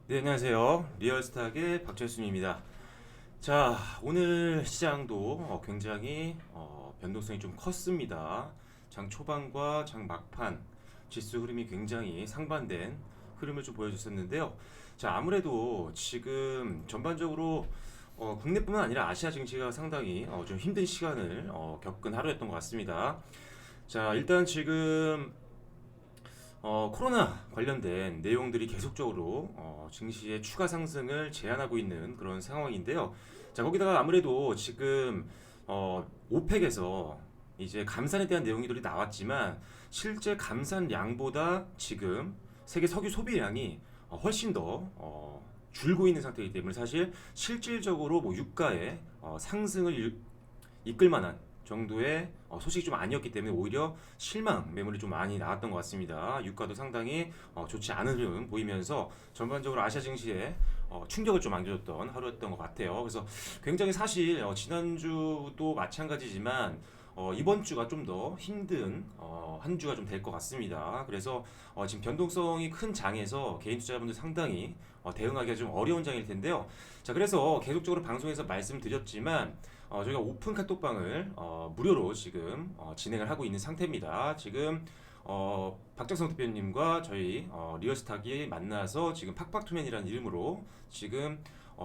네, 안녕하세요. 리얼스탁의 박철순입니다. 자, 오늘 시장도 굉장히 변동성이 좀 컸습니다. 장 초반과 장 막판 지수 흐름이 굉장히 상반된 흐름을 좀 보여줬었는데요. 자, 아무래도 지금 전반적으로 국내뿐만 아니라 아시아 증시가 상당히 좀 힘든 시간을 겪은 하루였던 것 같습니다. 자, 일단 지금 코로나 관련된 내용들이 계속적으로 증시의 추가 상승을 제한하고 있는 그런 상황인데요. 자, 거기다가 아무래도 지금 오펙에서 이제 감산에 대한 내용들이 나왔지만 실제 감산량보다 지금 세계 석유 소비량이 훨씬 더 줄고 있는 상태이기 때문에 사실 실질적으로 뭐 유가의 상승을 이끌 만한 정도의 소식이 좀 아니었기 때문에 오히려 실망 매물이 좀 많이 나왔던 것 같습니다. 유가도 상당히 좋지 않은 흐름 보이면서 전반적으로 아시아 증시에 충격을 좀 안겨줬던 하루였던 것 같아요. 그래서 굉장히 사실 지난주도 마찬가지지만 이번 주가 좀 더 힘든 한 주가 좀 될 것 같습니다. 그래서 지금 변동성이 큰 장에서 개인 투자자분들 상당히 대응하기가 좀 어려운 장일 텐데요. 자, 그래서 계속적으로 방송에서 말씀드렸지만 저희가 오픈 카톡방을 무료로 지금 진행을 하고 있는 상태입니다. 지금 박정성 대표님과 저희 리얼스탁이 만나서 지금 팍팍투맨이라는 이름으로 지금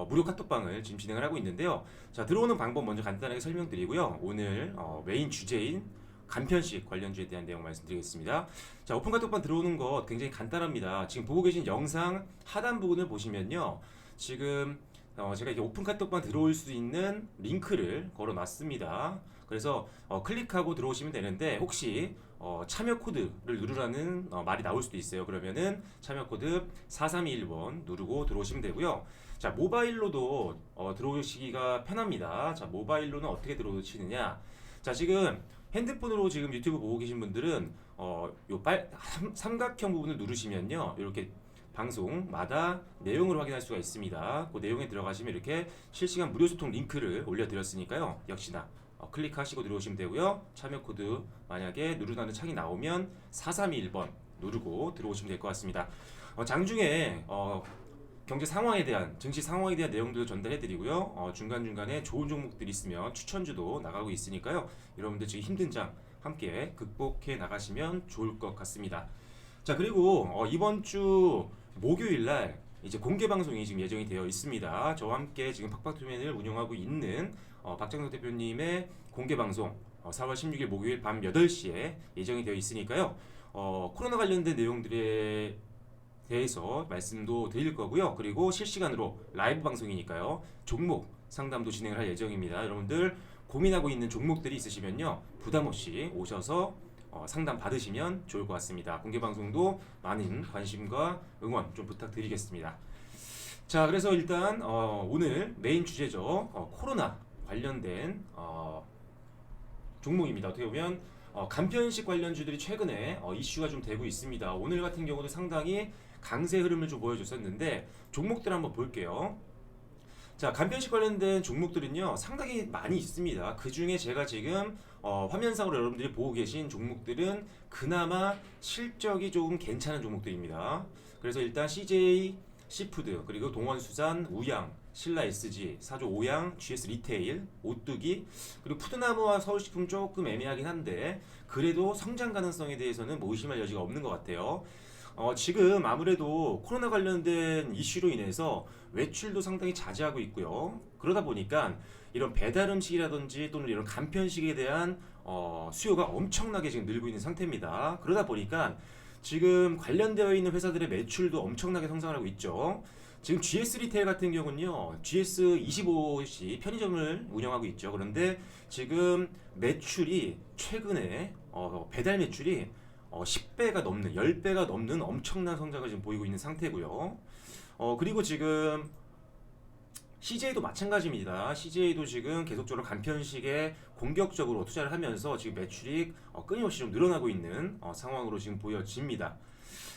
무료 카톡방을 지금 진행을 하고 있는데요. 자, 들어오는 방법 먼저 간단하게 설명드리고요. 오늘 메인 주제인 간편식 관련주에 대한 내용 말씀드리겠습니다. 자, 오픈 카톡방 들어오는 것 굉장히 간단합니다. 지금 보고 계신 영상 하단 부분을 보시면요. 지금 제가 이게 오픈 카톡방 들어올 수 있는 링크를 걸어놨습니다. 그래서 클릭하고 들어오시면 되는데 혹시 참여 코드를 누르라는 말이 나올 수도 있어요. 그러면은 참여 코드 4321번 누르고 들어오시면 되고요. 자, 모바일로도 들어오시기가 편합니다. 자, 모바일로는 어떻게 들어오시느냐? 자, 지금 핸드폰으로 지금 유튜브 보고 계신 분들은 삼각형 부분을 누르시면요. 이렇게 방송마다 내용을 확인할 수가 있습니다. 그 내용에 들어가시면 이렇게 실시간 무료 소통 링크를 올려드렸으니까요. 역시나 클릭하시고 들어오시면 되고요. 참여 코드 만약에 누르라는 창이 나오면 4321번 누르고 들어오시면 될 것 같습니다. 장중에 경제 상황에 대한 증시 상황에 대한 내용들도 전달해드리고요. 중간중간에 좋은 종목들이 있으면 추천주도 나가고 있으니까요. 여러분들 지금 힘든 장 함께 극복해 나가시면 좋을 것 같습니다. 자, 그리고 이번 주 목요일 날 이제 공개 방송이 지금 예정이 되어 있습니다. 저와 함께 지금 팍팍투맨을 운영하고 있는 박정석 대표님의 공개 방송 4월 16일 목요일 밤 8시에 예정이 되어 있으니까요. 코로나 관련된 내용들에 대해서 말씀도 드릴 거고요. 그리고 실시간으로 라이브 방송이니까요. 종목 상담도 진행을 할 예정입니다. 여러분들 고민하고 있는 종목들이 있으시면요. 부담 없이 오셔서 상담 받으시면 좋을 것 같습니다. 공개 방송도 많은 관심과 응원 좀 부탁드리겠습니다. 자, 그래서 일단 오늘 메인 주제죠. 코로나 관련된 종목입니다. 어떻게 보면 간편식 관련주들이 최근에 이슈가 좀 되고 있습니다. 오늘 같은 경우도 상당히 강세 흐름을 좀 보여줬었는데 종목들 한번 볼게요. 자, 간편식 관련된 종목들은요 상당히 많이 있습니다. 그 중에 제가 지금 화면상으로 여러분들이 보고 계신 종목들은 그나마 실적이 조금 괜찮은 종목들입니다. 그래서 일단 CJ 시푸드, 그리고 동원수산, 우양, 신라 SG, 사조 오양, GS 리테일, 오뚜기, 그리고 푸드나무와 서울식품 조금 애매하긴 한데 그래도 성장 가능성에 대해서는 뭐 의심할 여지가 없는 것 같아요. 지금 아무래도 코로나 관련된 이슈로 인해서 외출도 상당히 자제하고 있고요. 그러다 보니까 이런 배달 음식이라든지 또는 이런 간편식에 대한 수요가 엄청나게 지금 늘고 있는 상태입니다. 그러다 보니까 지금 관련되어 있는 회사들의 매출도 엄청나게 성장을 하고 있죠. 지금 GS 리테일 같은 경우는요, GS25시 편의점을 운영하고 있죠. 그런데 지금 매출이 최근에 배달 매출이 10배가 넘는, 10배가 넘는 엄청난 성장을 지금 보이고 있는 상태고요. 그리고 지금 CJ도 마찬가지입니다. CJ도 지금 계속적으로 간편식에 공격적으로 투자를 하면서 지금 매출이 끊임없이 좀 늘어나고 있는 상황으로 지금 보여집니다.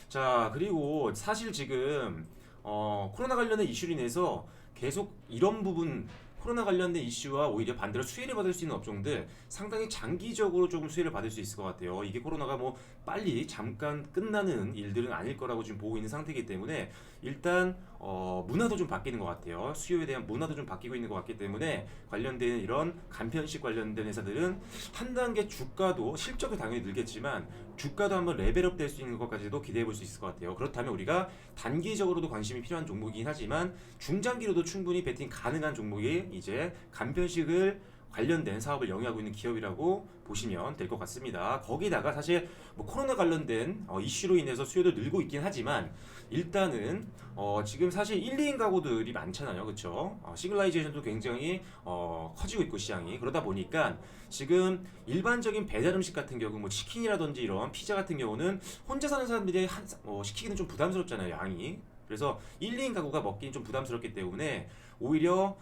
자, 그리고 사실 지금 코로나 관련된 이슈로 인해서 계속 이런 부분 코로나 관련된 이슈와 오히려 반대로 수혜를 받을 수 있는 업종들 상당히 장기적으로 조금 수혜를 받을 수 있을 것 같아요. 이게 코로나가 뭐 빨리 잠깐 끝나는 일들은 아닐 거라고 지금 보고 있는 상태이기 때문에 일단 문화도 좀 바뀌는 것 같아요. 수요에 대한 문화도 좀 바뀌고 있는 것 같기 때문에 관련된 이런 간편식 관련된 회사들은 한 단계 주가도 실적도 당연히 늘겠지만 주가도 한번 레벨업 될 수 있는 것까지도 기대해 볼 수 있을 것 같아요. 그렇다면 우리가 단기적으로도 관심이 필요한 종목이긴 하지만 중장기로도 충분히 베팅 가능한 종목이 이제 간편식을 관련된 사업을 영위하고 있는 기업이라고 보시면 될 것 같습니다. 거기다가 사실 뭐 코로나 관련된 이슈로 인해서 수요도 늘고 있긴 하지만 일단은 지금 사실 1, 2인 가구들이 많잖아요. 그렇죠? 시글라이제이션도 굉장히 커지고 있고 시장이 그러다 보니까 지금 일반적인 배달 음식 같은 경우 뭐 치킨이라든지 이런 피자 같은 경우는 혼자 사는 사람들이 시키기는 좀 부담스럽잖아요. 양이. 그래서 1, 2인 가구가 먹기는 좀 부담스럽기 때문에 오히려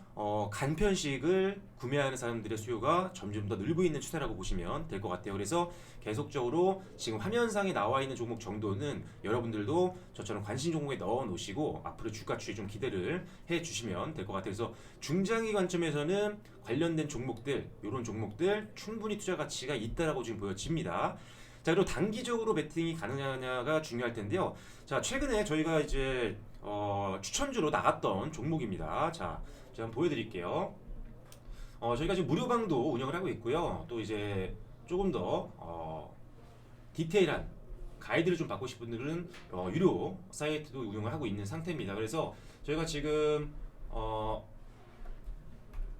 간편식을 구매하는 사람들의 수요가 점점 더 늘고 있는 추세라고 보시면 될 것 같아요. 그래서 계속적으로 지금 화면상에 나와 있는 종목 정도는 여러분들도 저처럼 관심 종목에 넣어 놓으시고 앞으로 주가 추이 좀 기대를 해 주시면 될 것 같아요. 그래서 중장기 관점에서는 관련된 종목들, 이런 종목들 충분히 투자 가치가 있다라고 지금 보여집니다. 자, 그리고 단기적으로 베팅이 가능하냐가 중요할 텐데요. 자, 최근에 저희가 이제 추천주로 나갔던 종목입니다. 자, 제가 한번 보여드릴게요. 저희가 지금 무료방도 운영을 하고 있고요. 또 이제 조금 더 디테일한 가이드를 좀 받고 싶은 분들은 유료 사이트도 운영을 하고 있는 상태입니다. 그래서 저희가 지금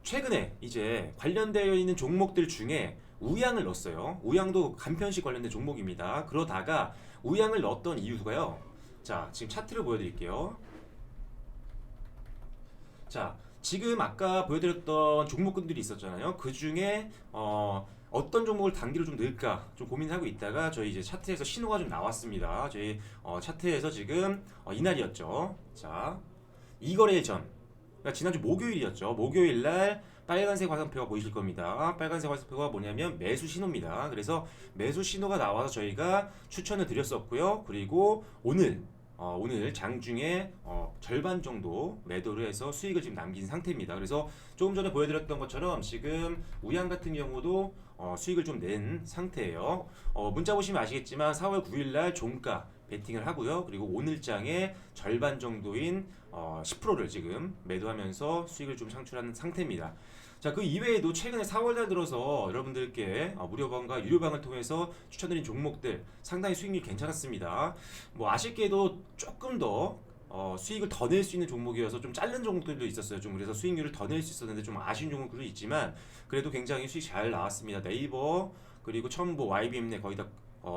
최근에 이제 관련되어 있는 종목들 중에 우양을 넣었어요. 우양도 간편식 관련된 종목입니다. 그러다가 우양을 넣었던 이유가요. 자, 지금 차트를 보여드릴게요. 자, 지금 아까 보여드렸던 종목군들이 있었잖아요. 그 중에 어떤 종목을 단기로 좀 넣을까 좀 고민하고 있다가 저희 이제 차트에서 신호가 좀 나왔습니다. 저희 차트에서 지금 이날이었죠. 자, 2거래일 전, 그러니까 지난주 목요일이었죠. 목요일 날 빨간색 화살표가 보이실 겁니다. 빨간색 화살표가 뭐냐면 매수 신호입니다. 그래서 매수 신호가 나와서 저희가 추천을 드렸었고요. 그리고 오늘 장중에 절반 정도 매도를 해서 수익을 지금 남긴 상태입니다. 그래서 조금 전에 보여드렸던 것처럼 지금 우양 같은 경우도 수익을 좀 낸 상태예요. 문자 보시면 아시겠지만 4월 9일 날 종가 베팅을 하고요. 그리고 오늘 장에 절반 정도인 10%를 지금 매도하면서 수익을 좀 창출하는 상태입니다. 자, 그 이외에도 최근에 4월달 들어서 여러분들께 무료방과 유료방을 통해서 추천드린 종목들 상당히 수익률이 괜찮았습니다. 뭐 아쉽게도 조금 더 수익을 더 낼 수 있는 종목이어서 좀 자른 종목들도 있었어요. 좀 그래서 수익률을 더 낼 수 있었는데 좀 아쉬운 종목들도 있지만 그래도 굉장히 수익 잘 나왔습니다. 네이버 그리고 첨보, YBM네 거의 다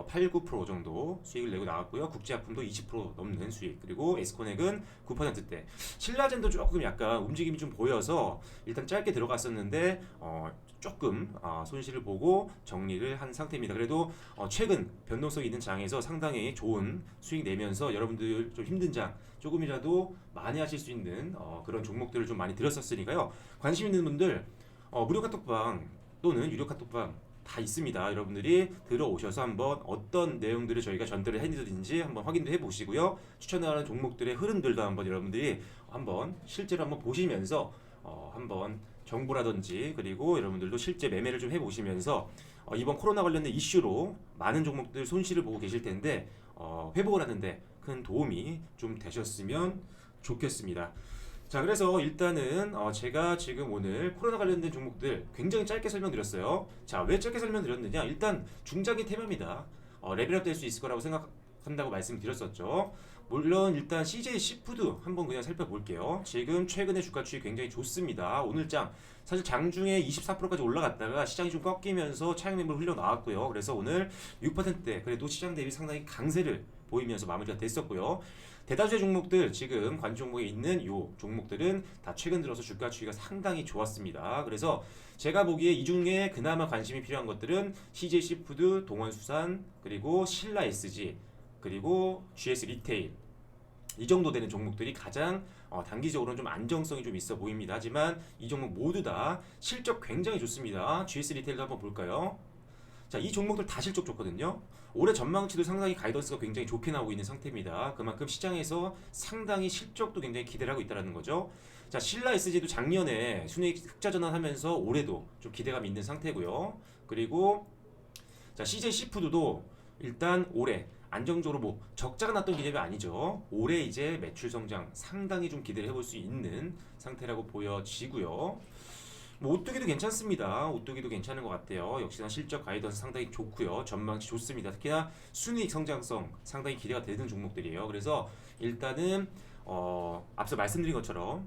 8, 9% 정도 수익을 내고 나왔고요. 국제약품도 20% 넘는 수익, 그리고 에스코넥은 9%대. 신라젠도 조금 약간 움직임이 좀 보여서 일단 짧게 들어갔었는데 조금 손실을 보고 정리를 한 상태입니다. 그래도 최근 변동성 있는 장에서 상당히 좋은 수익 내면서 여러분들 좀 힘든 장 조금이라도 만회하실 수 있는 그런 종목들을 좀 많이 들었었으니까요. 관심 있는 분들 무료 카톡방 또는 유료 카톡방 다 있습니다. 여러분들이 들어오셔서 한번 어떤 내용들을 저희가 전달을 해드리는지 한번 확인도 해보시고요. 추천하는 종목들의 흐름들도 한번 여러분들이 한번 실제로 한번 보시면서 한번 정보라든지 그리고 여러분들도 실제 매매를 좀 해보시면서 이번 코로나 관련된 이슈로 많은 종목들 손실을 보고 계실 텐데 회복을 하는데 큰 도움이 좀 되셨으면 좋겠습니다. 자, 그래서 일단은 제가 지금 오늘 코로나 관련된 종목들 굉장히 짧게 설명드렸어요. 자, 왜 짧게 설명드렸느냐? 일단 중장기 테마입니다. 레벨업 될 수 있을 거라고 생각한다고 말씀드렸었죠. 물론 일단 CJ 시푸드 한번 그냥 살펴볼게요. 지금 최근에 주가 추이 굉장히 좋습니다. 오늘 장 사실 장중에 24%까지 올라갔다가 시장이 좀 꺾이면서 차익 매물 흘러 나왔고요. 그래서 오늘 6%대 그래도 시장 대비 상당히 강세를 보이면서 마무리가 됐었고요. 대다수의 종목들 지금 관전 종목에 있는 요 종목들은 다 최근 들어서 주가 추이가 상당히 좋았습니다. 그래서 제가 보기에 이 중에 그나마 관심이 필요한 것들은 CJ 시푸드, 동원수산, 그리고 신라 SG, 그리고 GS 리테일 이 정도 되는 종목들이 가장 단기적으로는 좀 안정성이 좀 있어 보입니다. 하지만 이 종목 모두 다 실적 굉장히 좋습니다. GS 리테일도 한번 볼까요? 자, 이 종목들 다 실적 좋거든요. 올해 전망치도 상당히 가이던스가 굉장히 좋게 나오고 있는 상태입니다. 그만큼 시장에서 상당히 실적도 굉장히 기대를 하고 있다는 거죠. 자, 신라 SG도 작년에 순이익 흑자 전환하면서 올해도 좀 기대감이 있는 상태고요. 그리고 자, CJ 시푸드도 일단 올해 안정적으로 뭐 적자가 났던 기념이 아니죠. 올해 이제 매출 성장 상당히 좀 기대를 해볼 수 있는 상태라고 보여지고요. 뭐 오뚜기도 괜찮습니다. 오뚜기도 괜찮은 것 같아요. 역시나 실적 가이던스 상당히 좋고요. 전망치 좋습니다. 특히나 순이익 성장성 상당히 기대가 되는 종목들이에요. 그래서 일단은 앞서 말씀드린 것처럼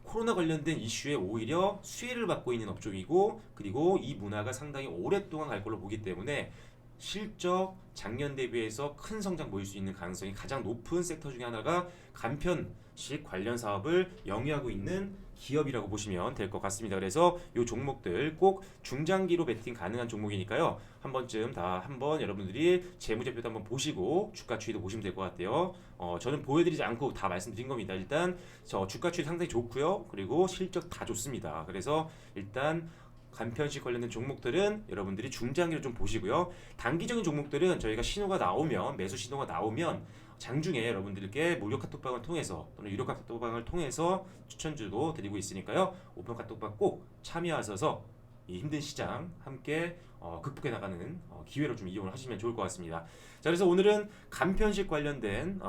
코로나 관련된 이슈에 오히려 수혜를 받고 있는 업종이고, 그리고 이 문화가 상당히 오랫동안 갈 걸로 보기 때문에 실적 작년 대비해서 큰 성장 보일 수 있는 가능성이 가장 높은 섹터 중에 하나가 간편식 관련 사업을 영위하고 있는 기업이라고 보시면 될 것 같습니다. 그래서 이 종목들 꼭 중장기로 베팅 가능한 종목이니까요. 한 번쯤 다 한번 여러분들이 재무제표도 한번 보시고 주가 추이도 보시면 될 것 같아요. 저는 보여드리지 않고 다 말씀드린 겁니다. 일단 저 주가 추이 상당히 좋고요. 그리고 실적 다 좋습니다. 그래서 일단 간편식 관련된 종목들은 여러분들이 중장기로 좀 보시고요. 단기적인 종목들은 저희가 신호가 나오면, 매수 신호가 나오면 장중에 여러분들께 무료 카톡방을 통해서 또는 유료 카톡방을 통해서 추천주도 드리고 있으니까요. 오픈 카톡방 꼭 참여하셔서 이 힘든 시장 함께 극복해 나가는 기회로 좀 이용을 하시면 좋을 것 같습니다. 자, 그래서 오늘은 간편식 관련된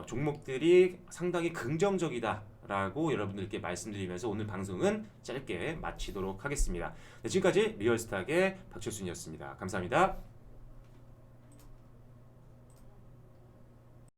종목들이 상당히 긍정적이다 라고 여러분들께 말씀드리면서 오늘 방송은 짧게 마치도록 하겠습니다. 네, 지금까지 리얼스탁의 박철순이었습니다. 감사합니다.